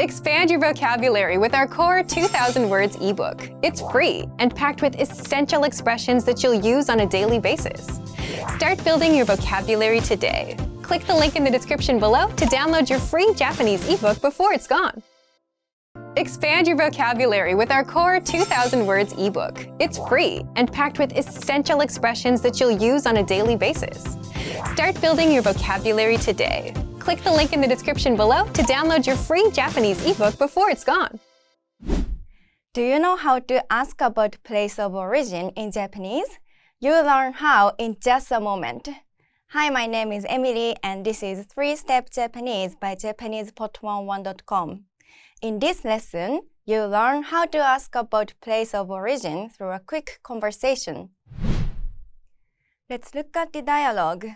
Expand your vocabulary with our core 2,000 words ebook. It's free and packed with essential expressions that you'll use on a daily basis. Start building your vocabulary today. Click the link in the description below to download your free Japanese ebook before it's gone. Expand your vocabulary with our core 2,000 words ebook. It's free and packed with essential expressions that you'll use on a daily basis. Start building your vocabulary today. Click the link in the description below to download your free Japanese ebook before it's gone. Do you know how to ask about place of origin in Japanese? You'll learn how in just a moment. Hi, my name is Emily and this is 3-Step Japanese by JapanesePot11.com. In this lesson, you'll learn how to ask about place of origin through a quick conversation. Let's look at the dialogue.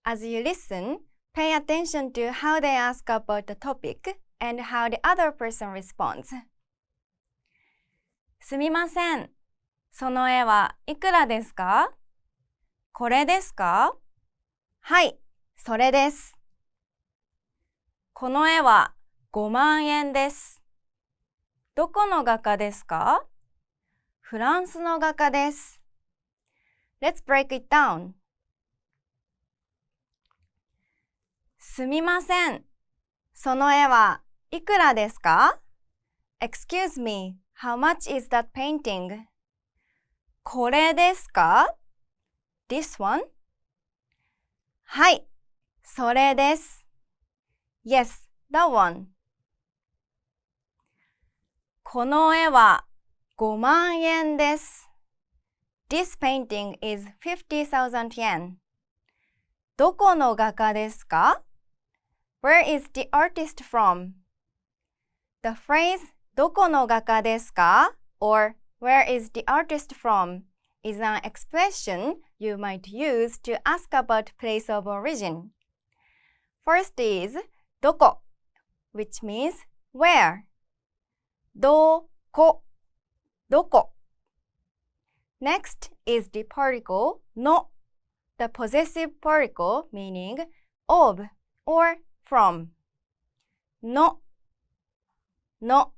As you listen, pay attention to how they ask about the topic and how the other person responds. すみません。その絵はいくらですか？これですか？はい、それです。この絵は5万円です。どこの画家ですか？フランスの画家です。Let's break it down. すみません。その絵はいくらですか？ Excuse me, how much is that painting? これですか？ This one? はい、それです。Yes, that one. この絵は5万円です。This painting is 50,000 yen. どこの画家ですか？ Where is the artist from? The phrase どこの画家ですか or where is the artist from is an expression you might use to ask about place of origin. First is どこ which means where. どこ どこ Next is the particle の the possessive particle meaning of or from. の の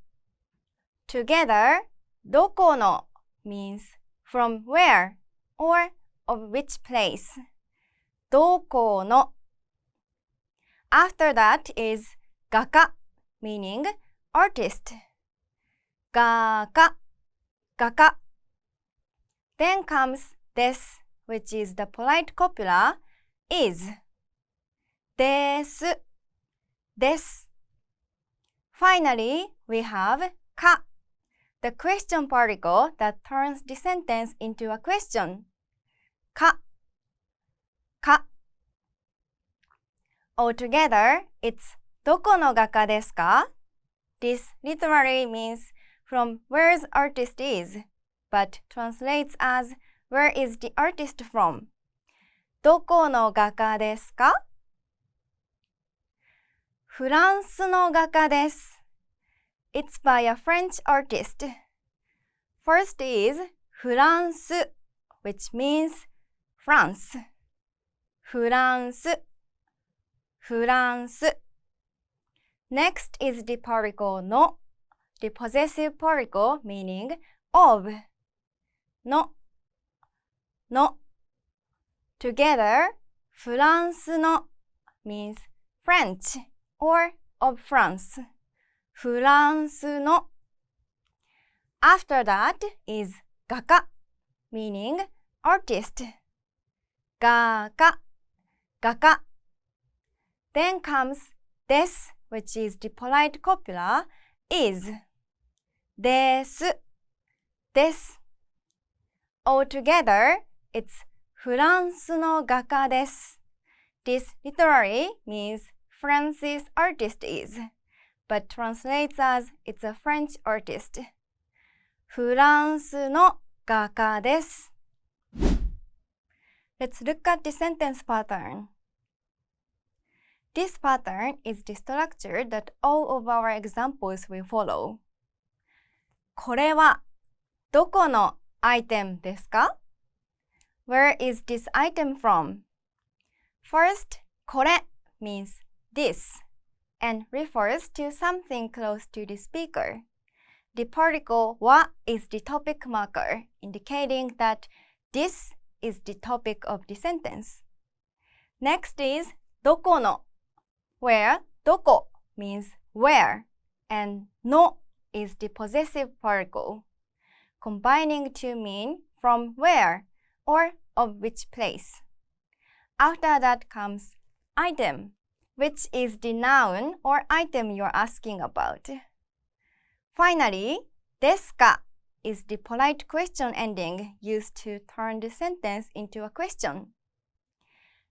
Together, どこの means from where or of which place. どこの After that is 画家 meaning artist. 画家 画家 Then comes です which is the polite copula is. ですです Finally, we have か the question particle that turns the sentence into a question. か か Altogether, it's どこの画家ですか? This literally means from where's artist is, but translates as where is the artist from? どこの画家ですか? フランスの画家です。It's by a French artist. First is フランス which means France. フランスフランス Next is the particle の the possessive particle meaning of. のの Together, フランスの means French or of France. フランスの After that is 画家 meaning artist. 画家画家 Then comes です which is the polite copula is. ですです Altogether, it's フランスの画家です。This literally means France's artist is, but translates as it's a French artist. フランスの画家です。Let's look at the sentence pattern. This pattern is the structure that all of our examples will follow. これはどこのアイテムですか? Where is this item from? First, これ means this and refers to something close to the speaker. The particle wa is the topic marker, indicating that this is the topic of the sentence. Next is どこの, where どこ means where, and の is the possessive particle, combining to mean from where or of which place. After that comes item, which is the noun or item you're asking about. Finally, ですか is the polite question ending used to turn the sentence into a question.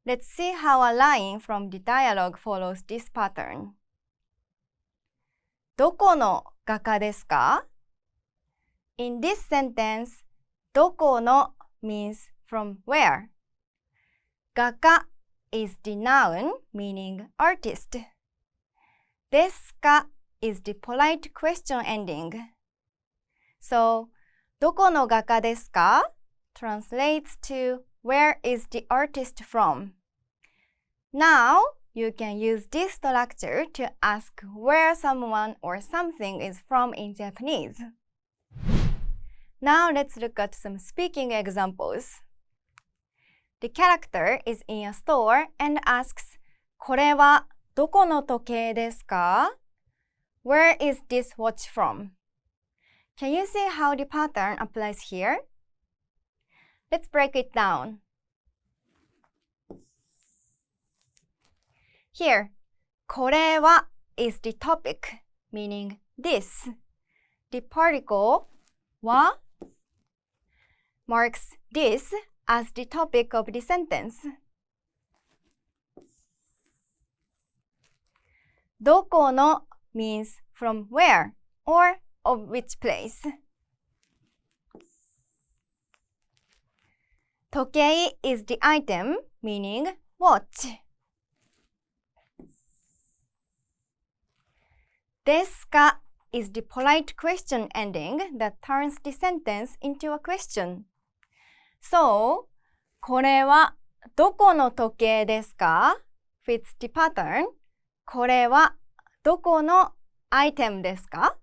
Let's see how a line from the dialogue follows this pattern. どこの画家ですか? In this sentence, どこの means from where. 画家 is the noun meaning artist. ですか is the polite question ending. So, どこの画家ですか translates to where is the artist from. Now, you can use this structure to ask where someone or something is from in Japanese. Now, let's look at some speaking examples. The character is in a store and asks, これはどこの時計ですか? Where is this watch from? Can you see how the pattern applies here? Let's break it down. Here, これは is the topic, meaning this. The particle は marks this as the topic of the sentence. どこの means from where or of which place. 時計 is the item, meaning watch. ですか is the polite question ending that turns the sentence into a question. So, これはどこの時計ですか fits the pattern. これはどこのアイテムですか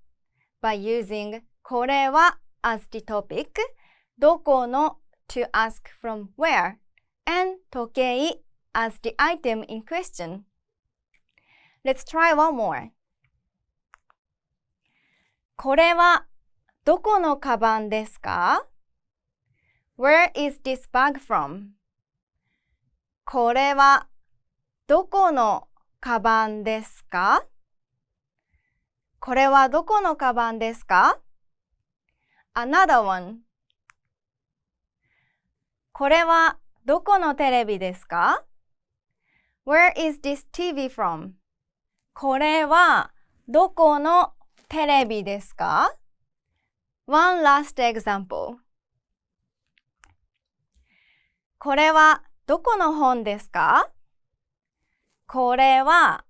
by using これは as the topic, どこの to ask from where, and 時計 as the item in question. Let's try one more. これはどこのカバンですか? Where is this bag from? これはどこのカバンですか? これはどこのカバンですか? Another one. これはどこのテレビですか? Where is this TV from? これはどこのテレビですか? One last example. これはどこの本ですか? これは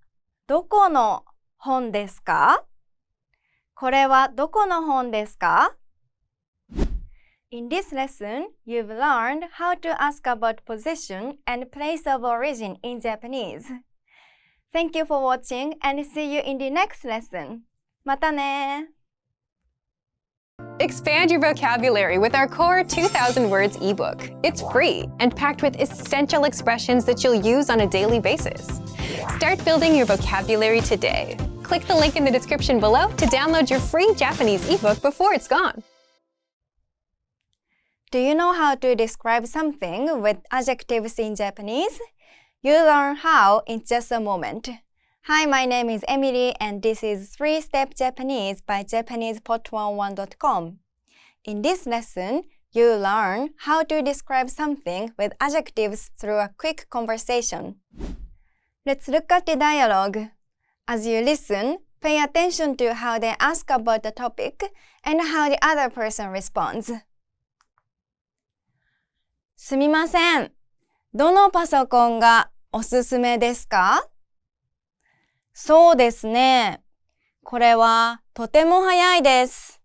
どこの本ですか? これはどこの本ですか? In this lesson, you've learned how to ask about position and place of origin in Japanese. Thank you for watching and see you in the next lesson. またね! Expand your vocabulary with our Core 2000 Words ebook. It's free and packed with essential expressions that you'll use on a daily basis. Start building your vocabulary today. Click the link in the description below to download your free Japanese ebook before it's gone. Do you know how to describe something with adjectives in Japanese? You'll learn how in just a moment. Hi, my name is Emily and this is 3-Step Japanese by JapanesePot11.com. In this lesson, you'll learn how to describe something with adjectives through a quick conversation. Let's look at the dialogue. As you listen, pay attention to how they ask about the topic and how the other person responds. すみません。どのパソコンがおすすめですか? そうですね。これはとても早いです。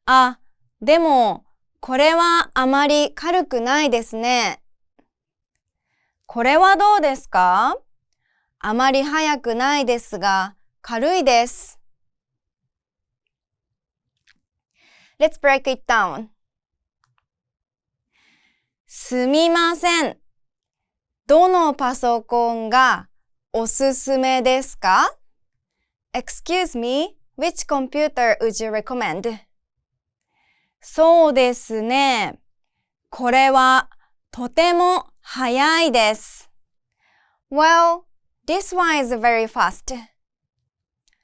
あ、でもこれはあまり軽くないですね。これはどうですか?あまり速くないですが、軽いです。Let's break it down. すみません。どのパソコンがおすすめですか？ Excuse me, which computer would you recommend? そうですね。これはとても速いです。Well, this one is very fast.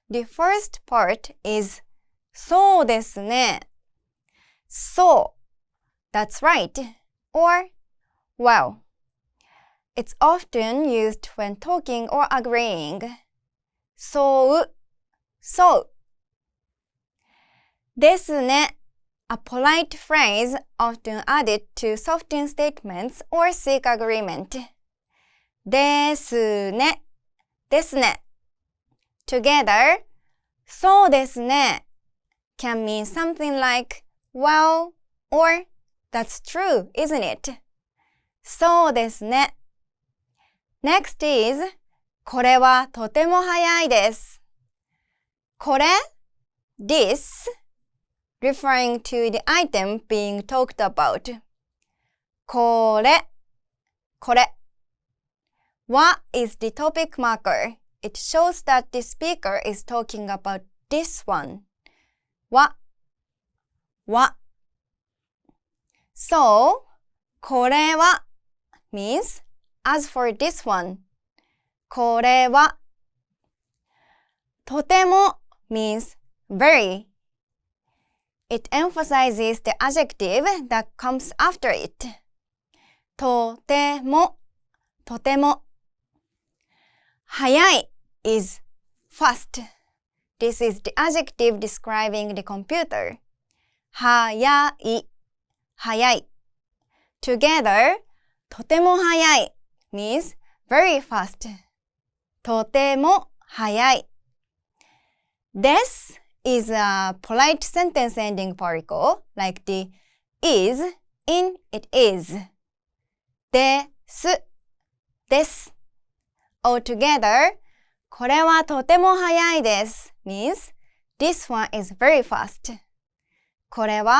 The first part is そうですね。So, that's right. Or, well. It's often used when talking or agreeing. So. ですね。A polite phrase often added to soften statements or seek agreement. ですね。ですね。Together, そうですね can mean something like, well, or that's true, isn't it? そうですね。Next is, これはとても早いです。これ this, referring to the item being talked about. これ Wa is the topic marker. It shows that the speaker is talking about this one. Wa. So, これは means as for this one. これはとても means very. It emphasizes the adjective that comes after it. とても早い is fast. This is the adjective describing the computer. 早い Together, とても早い means very fast. とても早い This is a polite sentence ending particle like the is in it is. です Altogether, これはとても早いです means this one is very fast. これは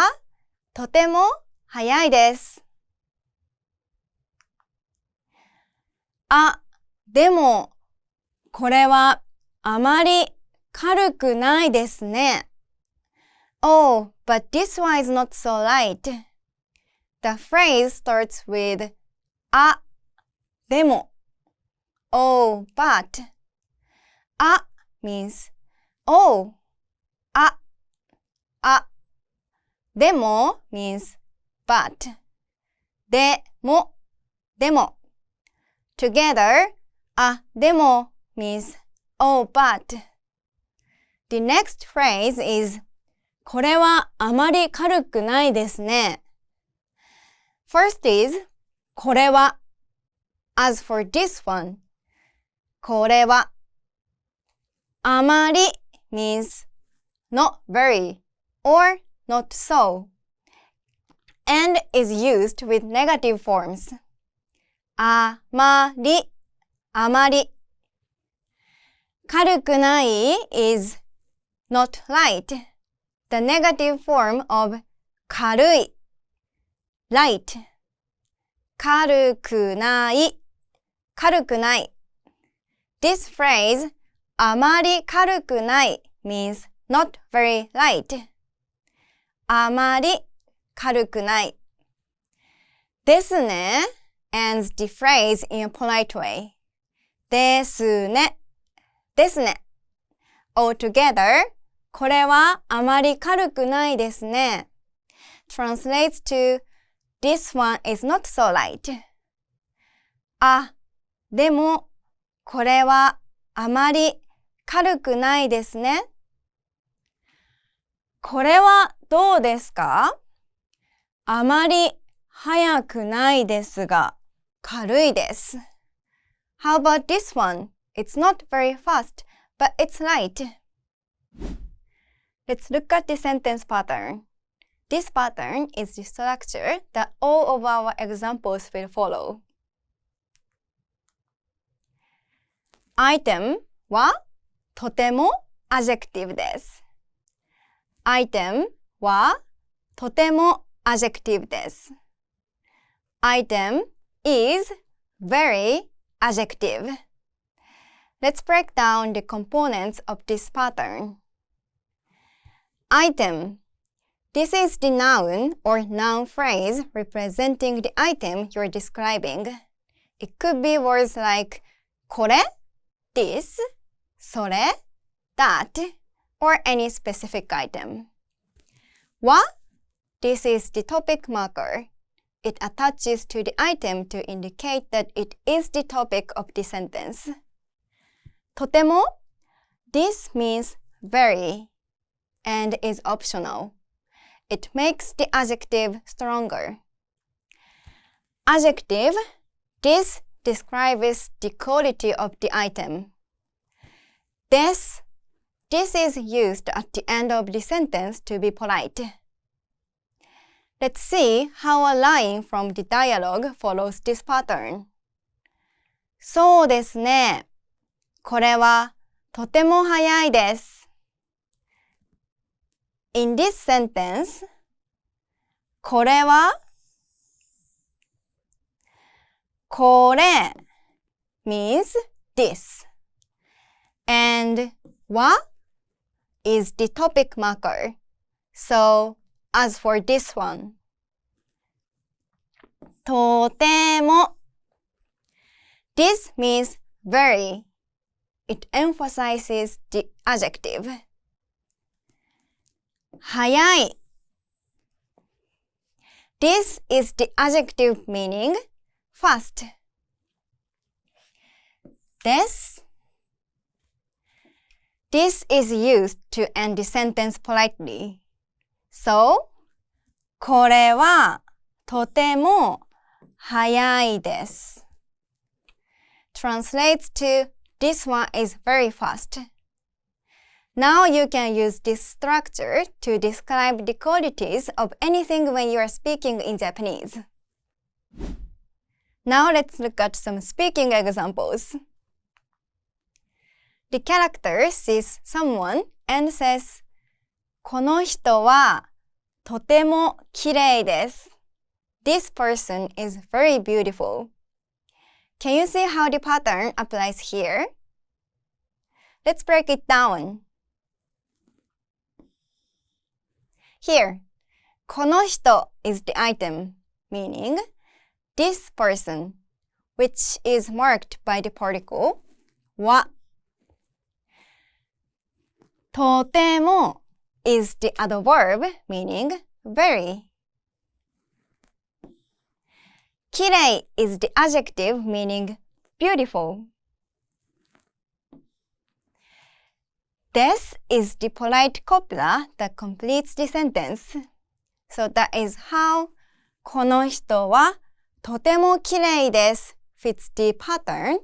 とても早いです。でも、これはあまり軽くないですね。Oh, but this one is not so light. The phrase starts with でも。Oh, but. means oh. でも means but. でも Together, でも means oh, but. The next phrase is これはあまり軽くないですね。First is これは As for this one, これはあまり means not very or not so and is used with negative forms. あまり軽くない is not light. The negative form of 軽い light. 軽くない This phrase あまり軽くない means not very light. あまり軽くないですね ends the phrase in a polite way. ですね Altogether, これはあまり軽くないですね translates to this one is not so light. でもこれはあまり軽くないですね。これはどうですか？あまり速くないですが軽いです。How about this one? It's not very fast, but it's light. Let's look at the sentence pattern. This pattern is the structure that all of our examples will follow. item はとても adjective です。item はとても adjective です。item is very adjective. Let's break down the components of this pattern. Item. This is the noun or noun phrase representing the item you're describing. It could be words like これ this, それ that, or any specific item. は This is the topic marker. It attaches to the item to indicate that it is the topic of the sentence. とても This means very and is optional. It makes the adjective stronger. Adjective. This describes the quality of the item. This is used at the end of the sentence to be polite. Let's see how a line from the dialogue follows this pattern. そうですね。これはとても早いです。In this sentence, これはこれ means this. And は is the topic marker. So, as for this one, とても This means very. It emphasizes the adjective. 早い This is the adjective meaning fast. This is used to end the sentence politely. So, これはとても早いです。Translates to this one is very fast. Now you can use this structure to describe the qualities of anything when you are speaking in Japanese. Now let's look at some speaking examples. The character sees someone and says, この人はとてもきれいです。This person is very beautiful. Can you see how the pattern applies here? Let's break it down. Here, この人 is the item, meaning this person, which is marked by the particle は。とても is the adverb, meaning very. きれい is the adjective, meaning beautiful. This is the polite copula that completes the sentence. So that is how この人はとてもきれいです fits the pattern.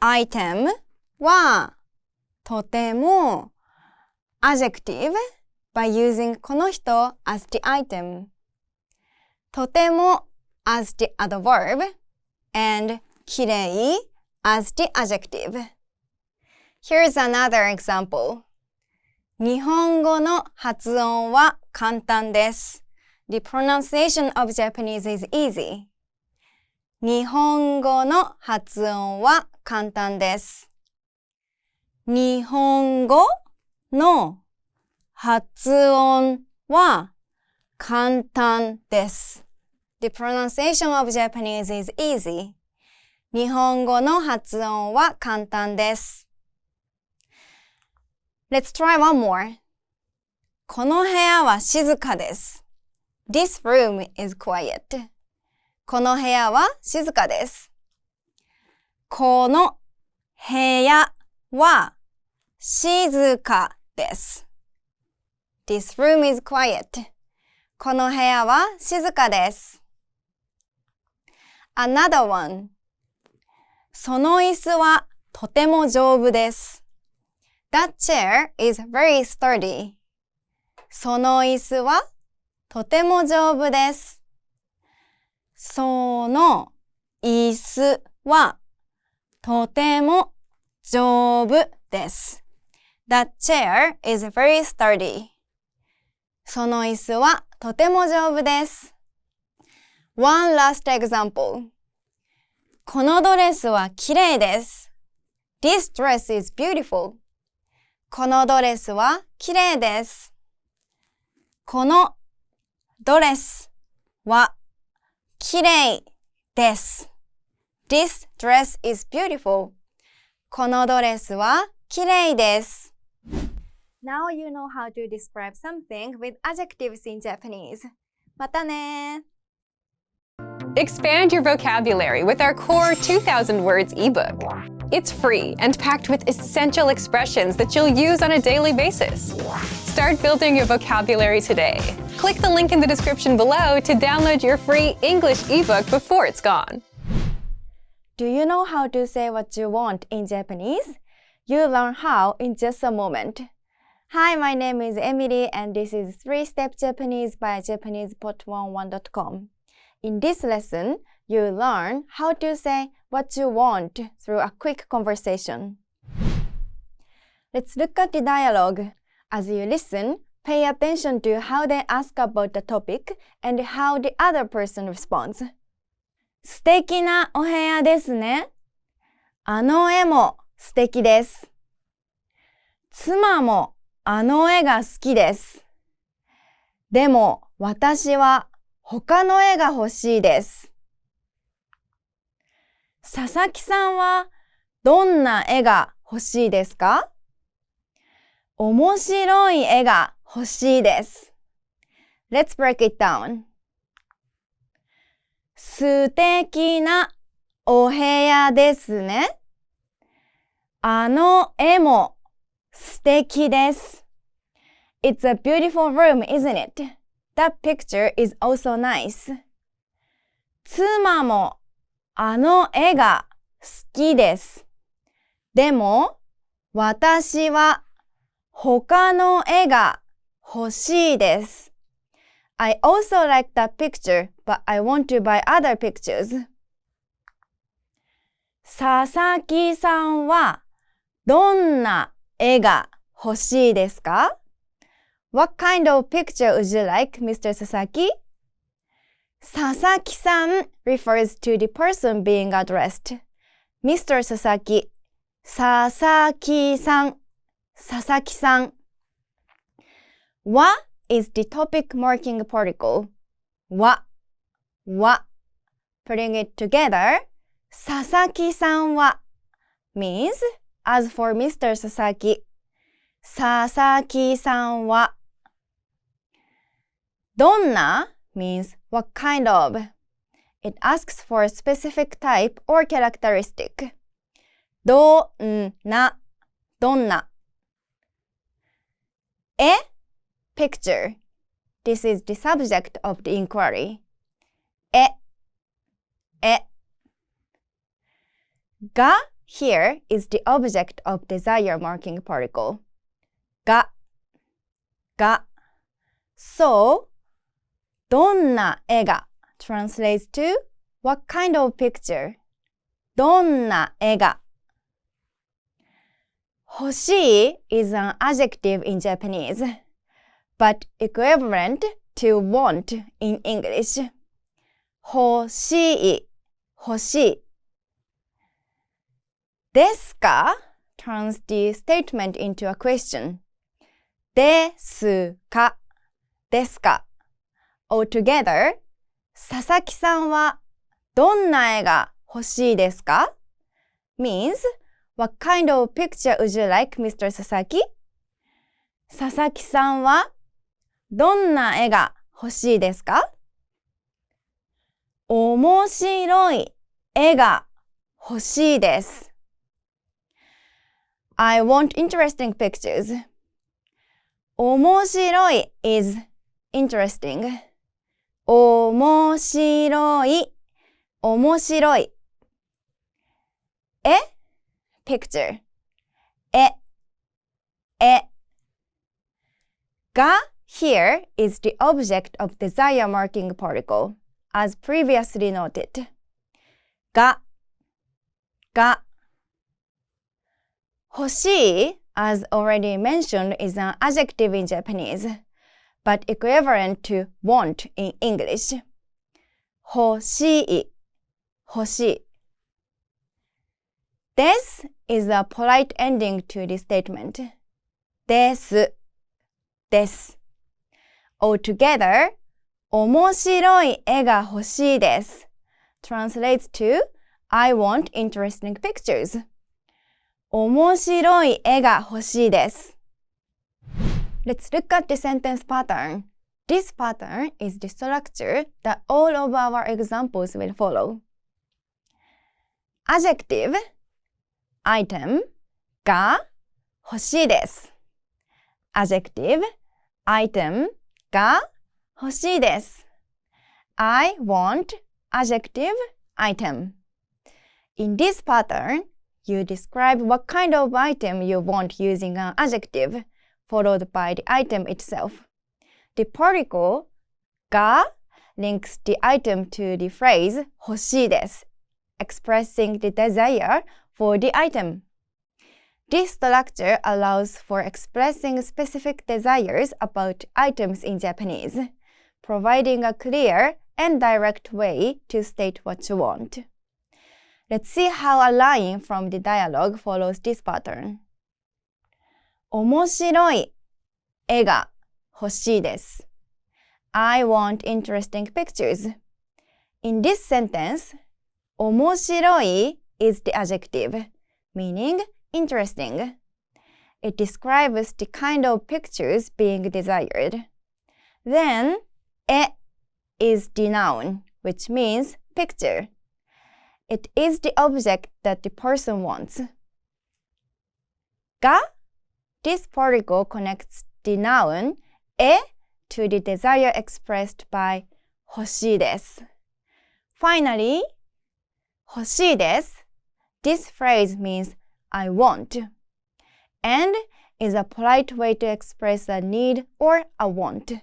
Item はとても adjective by using この人 as the item. とても as the adverb and きれい as the adjective. Here's another example. 日本語の発音は簡単です。The pronunciation of Japanese is easy. 日本語の発音は簡単です。日本語の発音は簡単です。The pronunciation of Japanese is easy. 日本語の発音は簡単です。Let's try one more. この部屋は静かです。This room is quiet. この部屋は静かです。この部屋は静かです。This room is quiet. この部屋は静かです。Another one. その椅子はとても丈夫です。That chair is very sturdy. その椅子はとても丈夫です。その椅子はとても丈夫です。That chair is very sturdy. その椅子はとても丈夫です。One last example. このドレスは綺麗です。This dress is beautiful. このドレスは綺麗です。このドレスは綺麗です。This dress is beautiful. このドレスは綺麗です。Now you know how to describe something with adjectives in Japanese. またね。Expand your vocabulary with our core 2,000 words ebook. It's free and packed with essential expressions that you'll use on a daily basis. Start building your vocabulary today. Click the link in the description below to download your free English ebook before it's gone. Do you know how to say what you want in Japanese? You'll learn how in just a moment. Hi, my name is Emily and this is 3-Step Japanese by JapanesePot11.com. In this lesson, you'll learn how to say what you want through a quick conversation. Let's look at the dialogue. As you listen, pay attention to how they ask about the topic and how the other person responds. 素敵なお部屋ですね。あの絵も素敵です。妻もあの絵が好きです。でも私は他の絵が欲しいです。佐々木さんはどんな絵が欲しいですか？面白い絵が欲しいです。Let's break it down. 素敵なお部屋ですね。あの絵も素敵です。It's a beautiful room, isn't it? That picture is also nice. 妻もあの絵が好きです。でも私は他の絵が欲しいです。I also like that picture, but I want to buy other pictures. 佐々木さんはどんな絵が欲しいですか？ What kind of picture would you like, Mr. Sasaki? 佐々木さん refers to the person being addressed. Mr. Sasaki, 佐々木さん、佐々木さん。は is the topic marking particle. は。Putting it together, 佐々木さんは means, as for Mr. Sasaki, 佐々木さんは。どんな means what kind of. It asks for a specific type or characteristic. どんな。絵 picture. This is the subject of the inquiry. 絵が here is the object of desire marking particle. が So, どんな絵が translates to what kind of picture? どんな絵が。欲しい is an adjective in Japanese, but equivalent to want in English. 欲しい。ですか turns the statement into a question. ですか。Altogether, 佐々木さんはどんな絵が欲しいですか means, what kind of picture would you like, Mr. Sasaki? 佐々木さんはどんな絵が欲しいですか？面白い絵が欲しいです。I want interesting pictures. 面白い is interesting. 面白い。絵 picture. 絵が here is the object of desire marking particle, as previously noted. が Hoshii, as already mentioned, is an adjective in Japanese, but equivalent to want in English. Hoshii, hoshii. Desu is a polite ending to the statement. Desu, desu. Altogether, 面白い絵が欲しいです translates to I want interesting pictures. 面白い絵が欲しいです Let's look at the sentence pattern. This pattern is the structure that all of our examples will follow. Adjective, item が欲しいです Adjective, item が欲しいです I want adjective, item. In this pattern, you describe what kind of item you want using an adjective, followed by the item itself. The particle が links the item to the phrase 欲しいです expressing the desire for the item. This structure allows for expressing specific desires about items in Japanese, providing a clear and direct way to state what you want. Let's see how a line from the dialogue follows this pattern. 面白い絵が欲しいです I want interesting pictures. In this sentence, 面白い is the adjective, meaning interesting. It describes the kind of pictures being desired. Then, 絵 is the noun, which means picture. It is the object that the person wants. が this particle connects the noun 絵 to the desire expressed by 欲しいです Finally, 欲しいです This phrase means I want and is a polite way to express a need or a want.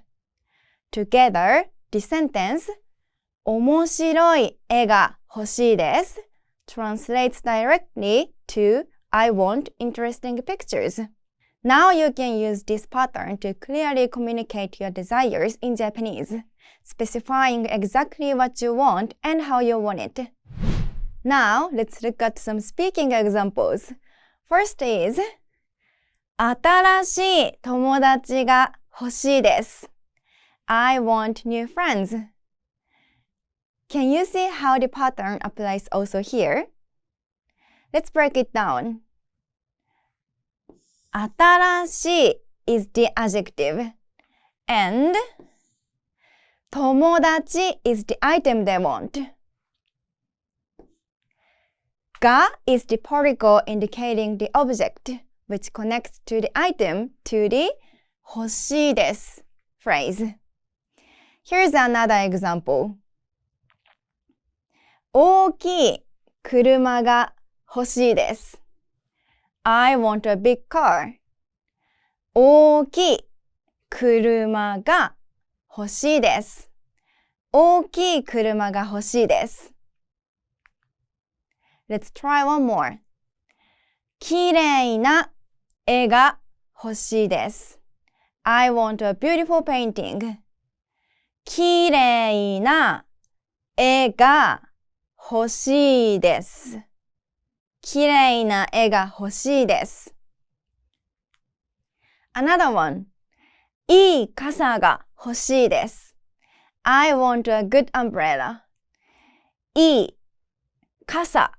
Together, the sentence 面白い絵が欲しいです translates directly to I want interesting pictures. Now you can use this pattern to clearly communicate your desires in Japanese, specifying exactly what you want and how you want it. Now, let's look at some speaking examples. First is 新しい友達が欲しいです I want new friends. Can you see how the pattern applies also here? Let's break it down. 新しい is the adjective and 友達 is the item they want. が is the particle indicating the object, which connects to the item to the 欲しいです phrase. Here's another example. 大きい車が欲しいです I want a big car. 大きい車が欲しいです 大きい車が欲しいです Let's try one more. きれいな絵が欲しいです I want a beautiful painting. きれいな絵が欲しいです。きれいな絵が欲しいです。Another one. いい傘が欲しいです。I want a good umbrella. いい傘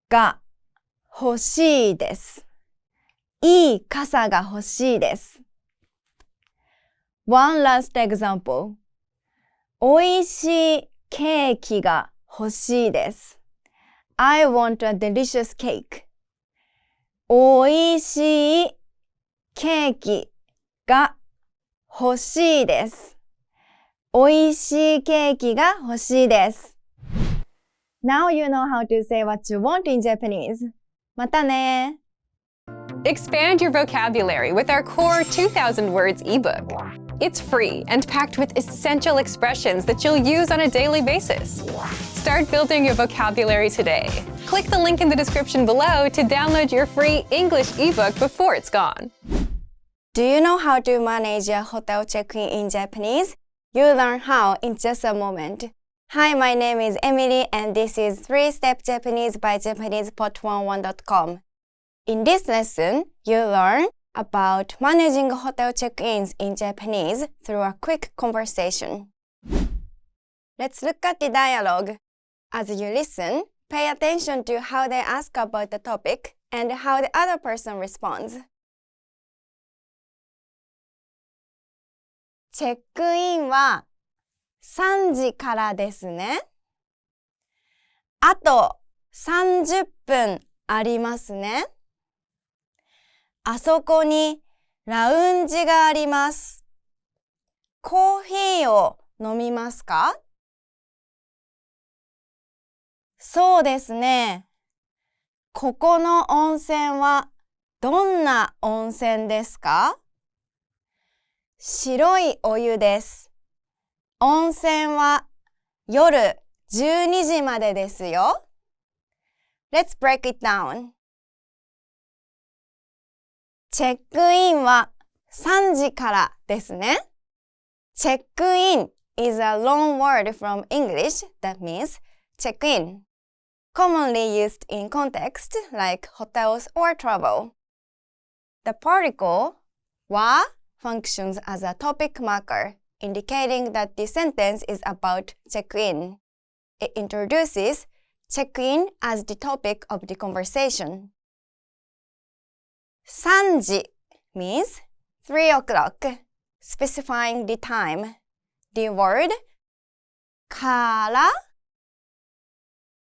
が欲しいです。いい傘が欲しいです。One last example. おいしいケーキが欲しいです。I want a delicious cake. おいしいケーキが欲しいです。おいしいケーキが欲しいです。Now you know how to say what you want in Japanese. またね。Expand your vocabulary with our core 2,000 words ebook. It's free and packed with essential expressions that you'll use on a daily basis. Start building your vocabulary today. Click the link in the description below to download your free English ebook before it's gone. Do you know how to manage a hotel check-in in Japanese? You'll learn how in just a moment. Hi, my name is Emily and this is 3-Step Japanese by JapanesePot11.com. In this lesson, you'll learn about managing hotel check-ins in Japanese through a quick conversation. Let's look at the dialogue. As you listen, pay attention to how they ask about the topic and how the other person responds. チェックインは3時からですね。あと30分ありますね。あそこにラウンジがあります。コーヒーを飲みますか？そうですね。ここの温泉はどんな温泉ですか？白いお湯です。温泉は夜12時までですよ。Let's break it down. チェックインは3時からですね。チェックイン is a long word from English that means check in, commonly used in context like hotels or travel. The particle は functions as a topic marker, indicating that the sentence is about check-in. It introduces check-in as the topic of the conversation. 3時 means 3 o'clock, specifying the time. The word から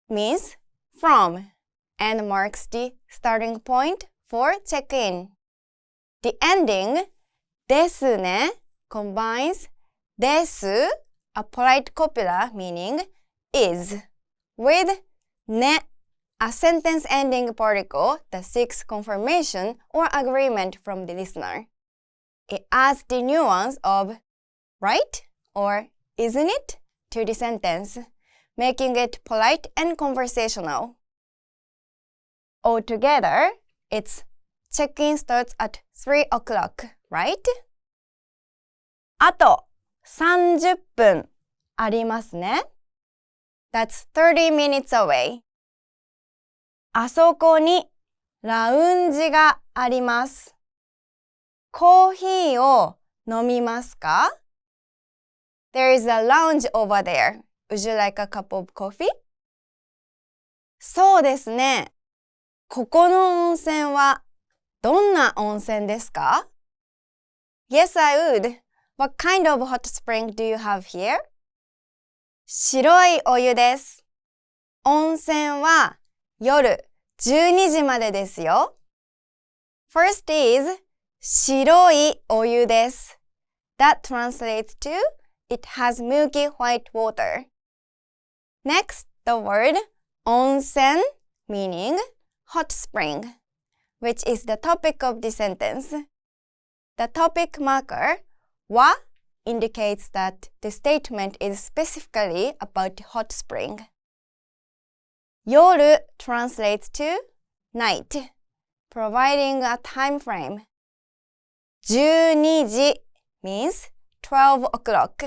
means from and marks the starting point for check-in. The ending ですね combines です a polite copula meaning is with ね a sentence ending particle that seeks confirmation or agreement from the listener. It adds the nuance of right or isn't it to the sentence, making it polite and conversational. Altogether, it's check-in starts at 3 o'clock, right? あと30分ありますね。That's 30 minutes away. あそこにラウンジがあります。コーヒーを飲みますか？ There is a lounge over there. Would you like a cup of coffee? そうですね。ここの温泉はどんな温泉ですか？ Yes, I would. What kind of hot spring do you have here? 白いお湯です。温泉は夜12時までですよ。First is 白いお湯です。That translates to it has milky white water. Next, the word 温泉 meaning hot spring, which is the topic of the sentence. The topic marker は indicates that the statement is specifically about the hot spring. 夜 translates to night, providing a time frame. 12時 means 12 o'clock.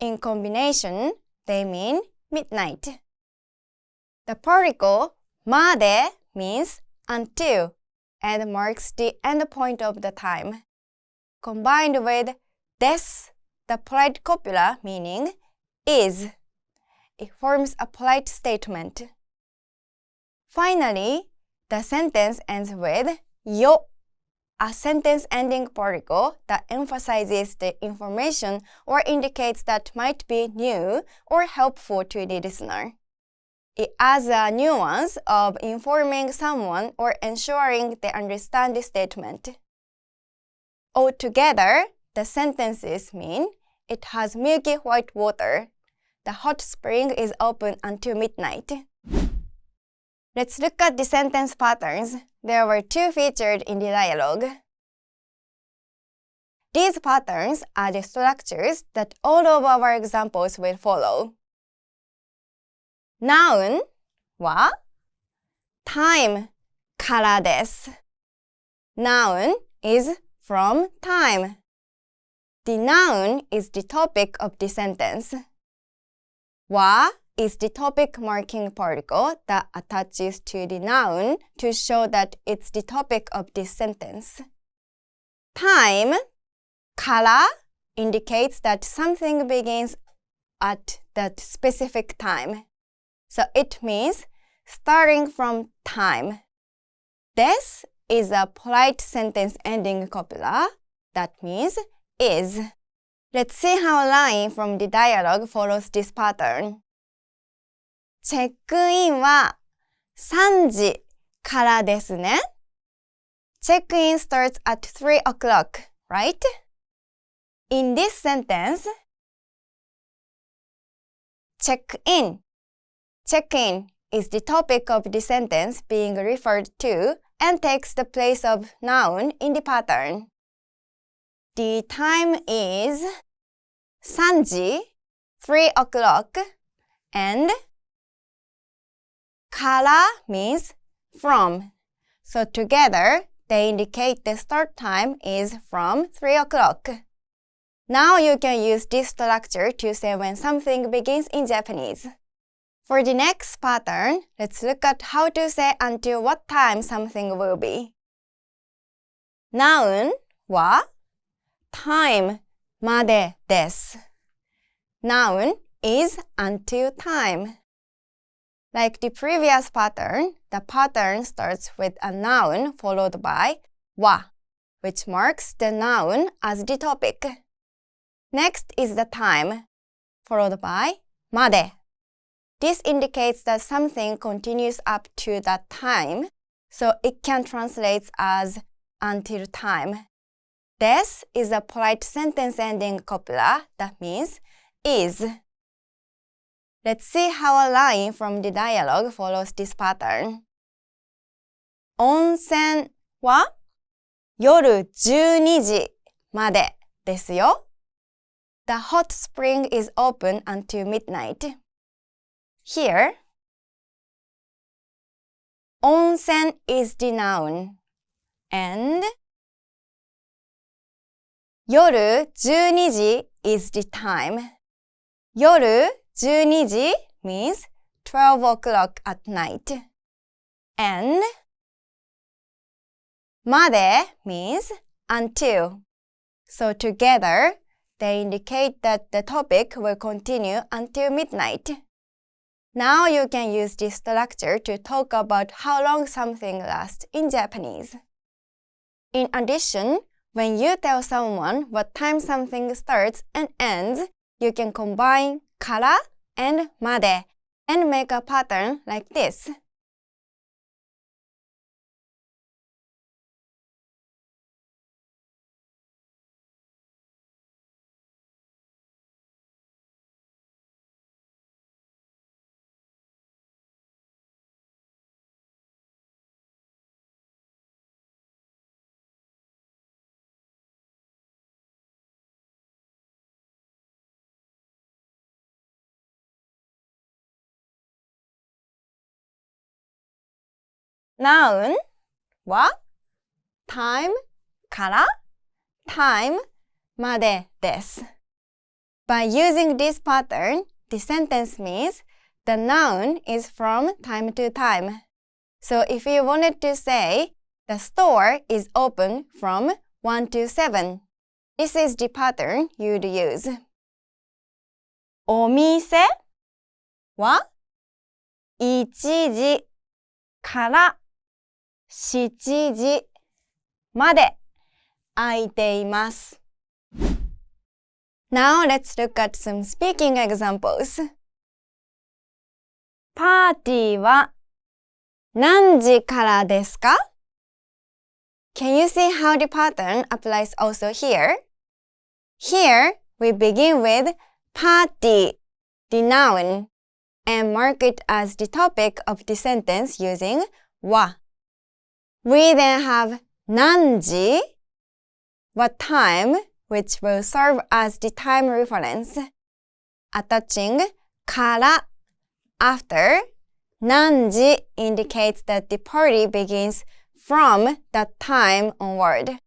In combination, they mean midnight. The particle まで means until and marks the end point of the time. Combined with です the polite copula meaning is. It forms a polite statement. Finally, the sentence ends with よ a sentence ending particle that emphasizes the information or indicates that might be new or helpful to the listener. It adds a nuance of informing someone or ensuring they understand the statement. Altogether, the sentences mean it has milky white water. The hot spring is open until midnight. Let's look at the sentence patterns. There were 2 featured in the dialogue. These patterns are the structures that all of our examples will follow. noun は time からです。Noun is from time. The noun is the topic of the sentence. は is the topic marking particle that attaches to the noun to show that it's the topic of this sentence. Time から indicates that something begins at that specific time. So it means starting from time. This is a polite sentence ending copula. That means is. Let's see how a line from the dialogue follows this pattern. チェックインは3時からですね。Check-in starts at 3 o'clock, right? In this sentence, check-in. Check-in is the topic of the sentence being referred to and takes the place of noun in the pattern. The time is 3時, 3 o'clock, and から means from. So together, they indicate the start time is from 3 o'clock. Now you can use this structure to say when something begins in Japanese. For the next pattern, let's look at how to say until what time something will be. Noun は time までです。Noun is until time. Like the previous pattern, the pattern starts with a noun followed by は, which marks the noun as the topic. Next is the time, followed by まで. This indicates that something continues up to that time, so it can translate as until time. This is a polite sentence ending copula that means is. Let's see how a line from the dialogue follows this pattern. 温泉は夜12時までですよ。The hot spring is open until midnight. Here, 温泉 is the noun, and 夜12時 is the time. 夜12時 means 12 o'clock at night. And まで means until. So together, they indicate that the topic will continue until midnight. Now you can use this structure to talk about how long something lasts in Japanese. In addition, when you tell someone what time something starts and ends, you can combine から and まで and make a pattern like this. Noun は time から time までです。By using this pattern, the sentence means the noun is from time to time. So if you wanted to say the store is open from 1 to 7, this is the pattern you'd use. お店は1時から7時まで開いています。Now let's look at some speaking examples. パーティーは何時からですか? Can you see how the pattern applies also here? Here, we begin with party, the noun, and mark it as the topic of the sentence using は. We then have 何時, what time, which will serve as the time reference, attaching から after, 何時 indicates that the party begins from that time onward.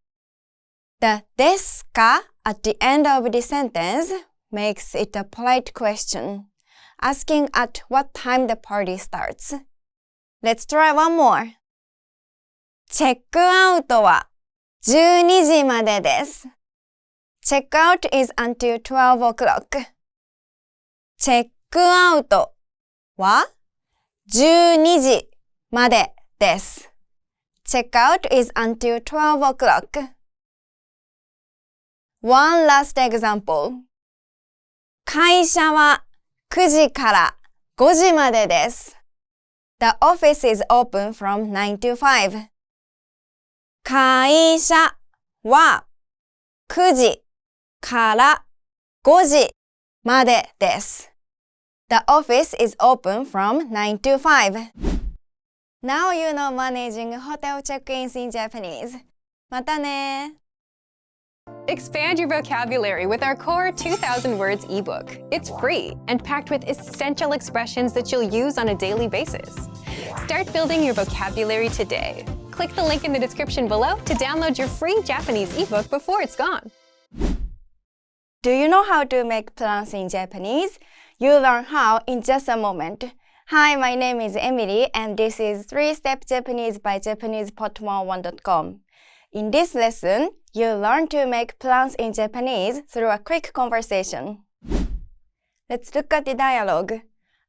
The ですか at the end of the sentence makes it a polite question, asking at what time the party starts. Let's try one more. チェックアウトは12時までです。Check out is until 12 o'clock. チェックアウトは12時までです。Check out is until 12 o'clock. One last example. 会社は9時から5時までです。The office is open from 9 to 5. 会社は9時から5時までです。The office is open from 9 to 5. Now you know managing hotel check-ins in Japanese. またね! Expand your vocabulary with our Core 2000 Words ebook. It's free and packed with essential expressions that you'll use on a daily basis. Start building your vocabulary today. Click the link in the description below to download your free Japanese ebook before it's gone. Do you know how to make plans in Japanese? You'll learn how in just a moment. Hi, my name is Emily, and this is 3-Step Japanese by JapanesePot101.com. In this lesson, you'll learn to make plans in Japanese through a quick conversation. Let's look at the dialogue.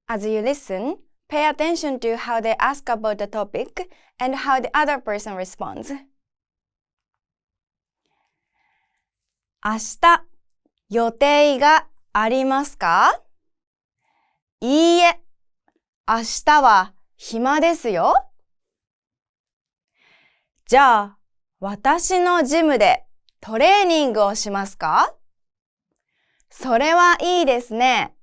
As you listen, pay attention to how they ask about the topic and how the other person responds. 明日、予定がありますか？いいえ、明日は暇ですよ。じゃあ、私のジムでトレーニングをしますか？それはいいですね。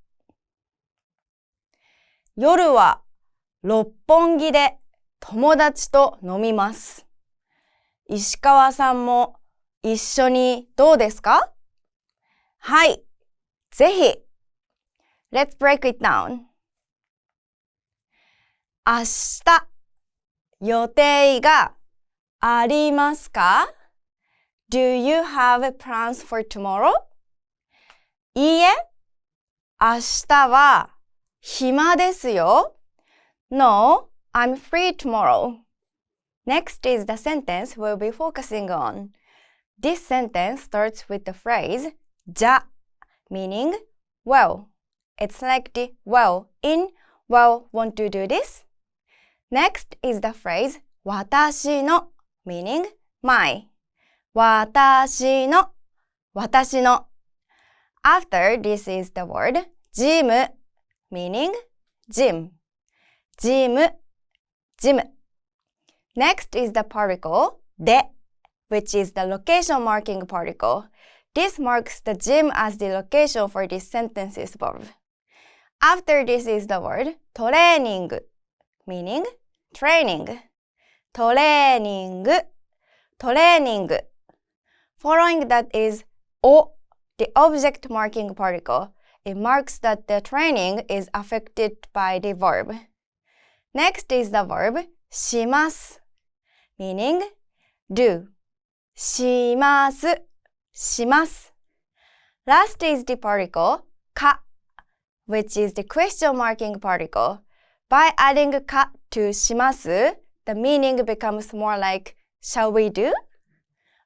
夜は六本木で友達と飲みます。石川さんも一緒にどうですか？はい、ぜひ。Let's break it down. 明日、予定がありますか？ Do you have plans for tomorrow? いいえ、明日は暇ですよ。No, I'm free tomorrow. Next is the sentence we'll be focusing on. This sentence starts with the phrase じゃ meaning well. It's like the well in well, want to do this? Next is the phrase 私の meaning my. 私の After this is the word ジム meaning gym. ジム Next is the particle で which is the location marking particle. This marks the gym as the location for this sentence's verb. After this is the word トレーニング meaning training. トレーニング Following that is お the object marking particle. It marks that the training is affected by the verb. Next is the verb します meaning do. します Last is the particle か which is the question marking particle. By adding か to します the meaning becomes more like shall we do?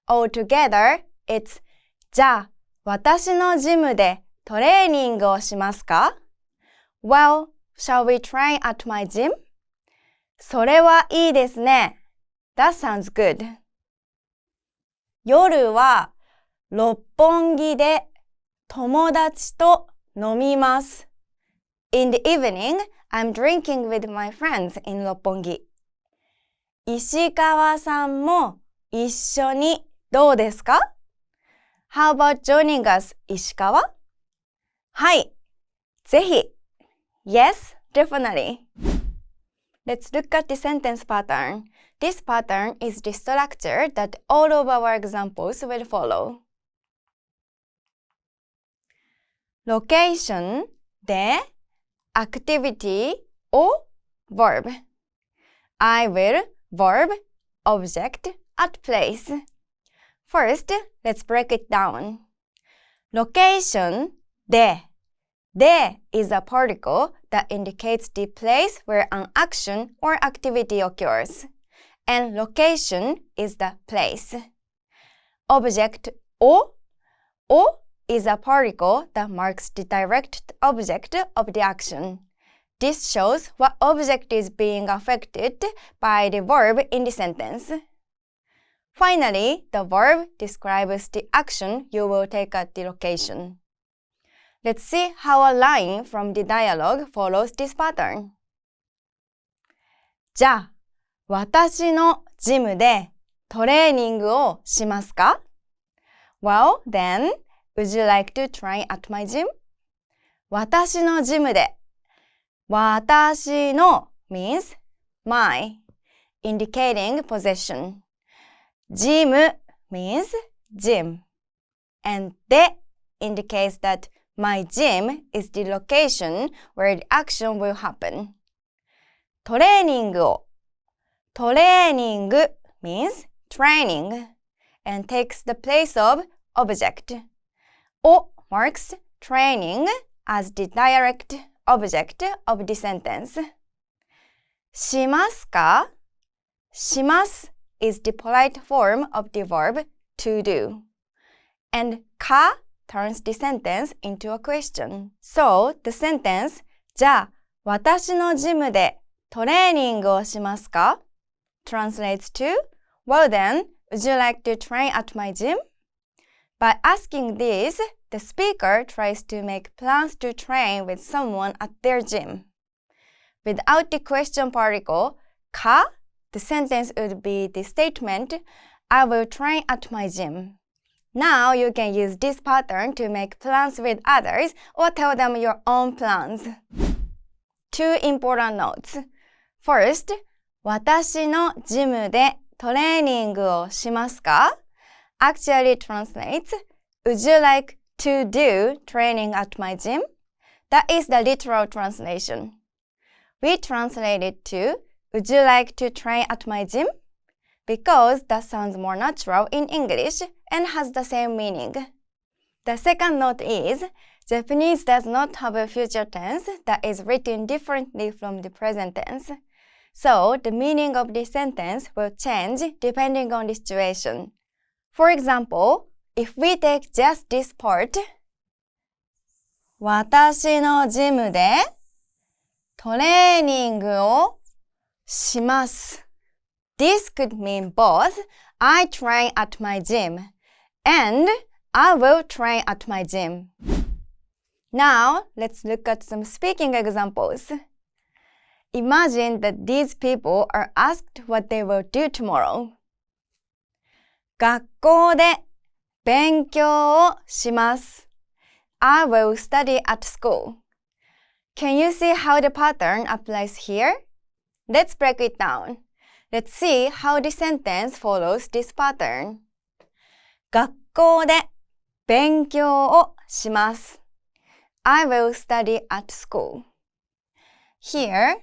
Altogether, it's じゃあ私のジムでトレーニングをしますか？ Well, shall we train at my gym? それはいいですね。That sounds good. 夜は六本木で友達と飲みます。In the evening, I'm drinking with my friends in 六本木。石川さんも一緒にどうですか？ How about joining us, 石川？はい、ぜひ。Yes, definitely. Let's look at the sentence pattern. This pattern is the structure that all of our examples will follow. Location で activity O verb. I will verb object at place. First, let's break it down. Location で で is a particle that indicates the place where an action or activity occurs. And location is the place. Object を is a particle that marks the direct object of the action. This shows what object is being affected by the verb in the sentence. Finally, the verb describes the action you will take at the location. Let's see how a line from the dialogue follows this pattern. じゃあ、私のジムでトレーニングをしますか? Well, then, would you like to train at my gym? 私のジムで私の means my, indicating possession. Gym means gym. And で indicates that my gym is the location where the action will happen. トレーニングをトレーニング means training and takes the place of object. を marks training as the direct object of the sentence. しますか? します is the polite form of the verb to do. And か turns the sentence into a question. So, the sentence じゃあ、私のジムでトレーニングをしますか? translates to Well then, would you like to train at my gym? By asking this, the speaker tries to make plans to train with someone at their gym. Without the question particle, か, the sentence would be the statement, I will train at my gym. Now you can use this pattern to make plans with others or tell them your own plans. 2 important notes. First, 私のジムでトレーニングをしますか? actually translates, Would you like to do training at my gym? That is the literal translation. We translate it to, Would you like to train at my gym? Because that sounds more natural in English and has the same meaning. The second note is, Japanese does not have a future tense that is written differently from the present tense. So, the meaning of this sentence will change depending on the situation. For example, if we take just this part, 私のジムでトレーニングをします. This could mean both I train at my gym and I will train at my gym. Now, let's look at some speaking examples. Imagine that these people are asked what they will do tomorrow. 学校で勉強をします. I will study at school. Can you see how the pattern applies here? Let's break it down. Let's see how the sentence follows this pattern. 学校で勉強をします. I will study at school. Here,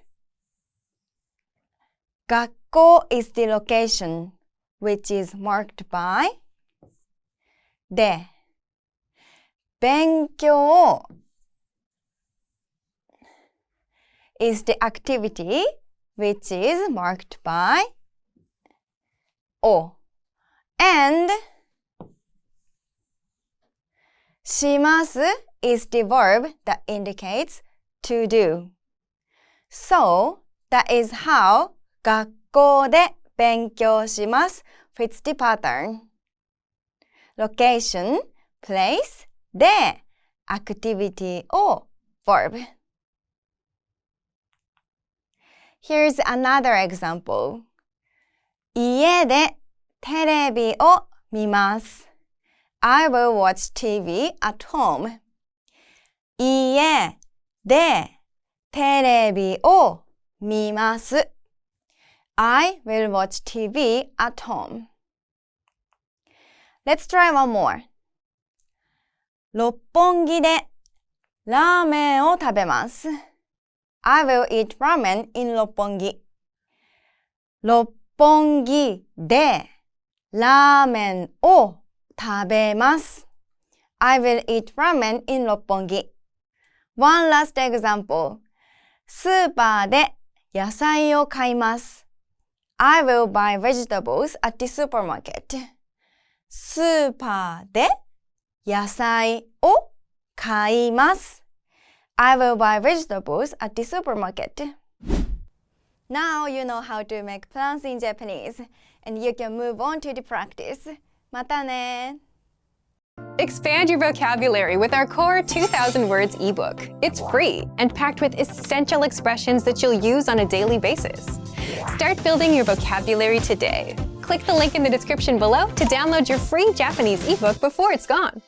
学校 is the location, which is marked by で、勉強 is the activity, which is marked by お and します is the verb that indicates to do. So, that is how 学校で勉強します fits the pattern. Location, place, で activity or verb. Here's another example. 家でテレビを見ます. I will watch TV at home. 家でテレビを見ます. I will watch TV at home. Let's try one more. 六本木でラーメンを食べます. I will eat ramen in 六本木。六本木でラーメンを食べます。I will eat ramen in 六本木。One last example. スーパーで野菜を買います。I will buy vegetables at the supermarket. スーパーで野菜を買います。I will buy vegetables at the supermarket. Now you know how to make plans in Japanese, and you can move on to the practice. またね! Expand your vocabulary with our Core 2000 Words ebook. It's free and packed with essential expressions that you'll use on a daily basis. Start building your vocabulary today. Click the link in the description below to download your free Japanese ebook before it's gone.